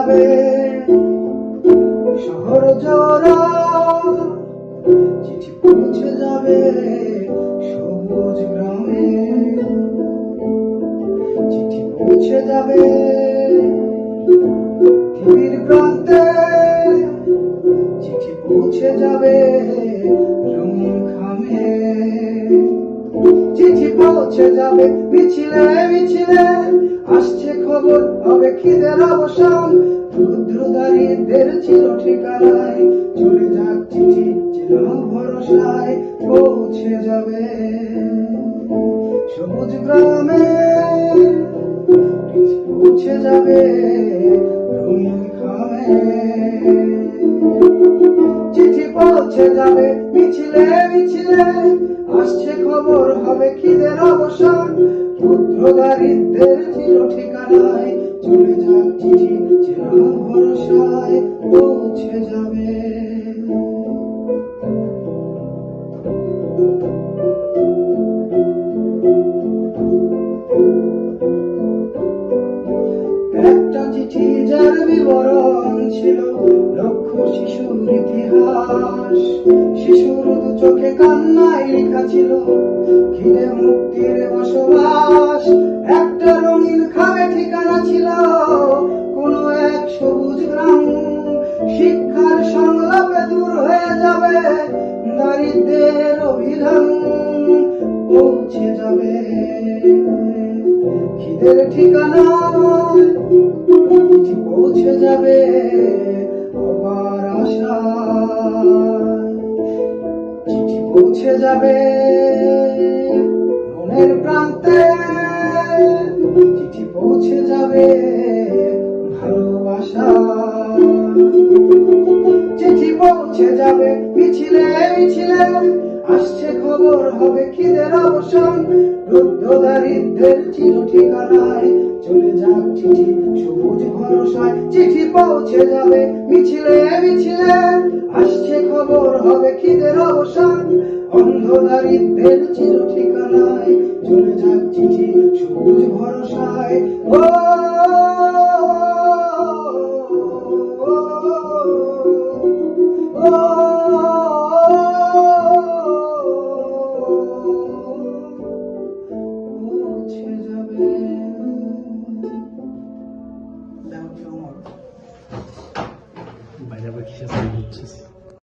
যাবে শহর জোড়া, চিঠি পৌঁছে যাবে সবুজ গ্রামে, চিঠি পৌঁছে যাবে পৃথিবীর প্রান্তে, চিঠি পৌঁছে যাবে রঙিন খামে, চিঠি পৌঁছে যাবে মিছিলে মিছিলে, আসছে খবর হবে খিদের অবসান, রুদ্র দারিদ্রের চির ঠিকানায়, চলে যাক চিঠি চির ভরসায়, পৌঁছে যাবে সবুজ গ্রামে, পৌঁছে যাবে রঙিন খামে, চিঠি পৌঁছে যাবে মিছিলে মিছিলে, আসছে খবর হবে খিদের অবসান, রুদ্র দারিদ্রের চির ঠিকানায়, চলে যাক চিঠি চির ভরসায়, পৌঁছে যাবে। একটা চিঠি যার বিবরণ ছিল লক্ষ শিশুর ইতিহাস, শিশুর দু চোখে কান্নায় লেখা ছিল খিদে মুক্তির বসবাস, একটা রঙিন খামে ঠিকানা ছিল কোন এক সবুজ গ্রাম, শিক্ষার সংলাপে দূর হয়ে যাবে দারিদ্রের অভিধান, পৌঁছে যাবে খিদের ঠিকানায়, চিঠি পৌঁছে যাবে অপার আশায়, চিঠি পৌঁছে যাবে মনের প্রান্তে, চিঠি পৌঁছে যাবে ভালোবাসা, চিঠি পৌঁছে যাবে মিছিলে মিছিলে, আসছে খবর হবে খিদের অবসান, রুদ্র দারিদ্রের চির ঠিকানায়, চলে যাক চিঠি সবুজ ভরসায়, চিঠি পৌঁছে যাবে মিছিলে মিছিলে, আসছে খবর হবে খিদের অবসান, অন্ধ দারিদ্রের চির ঠিকানায়, চলে যাক চিঠি সবুজ ভরসায়।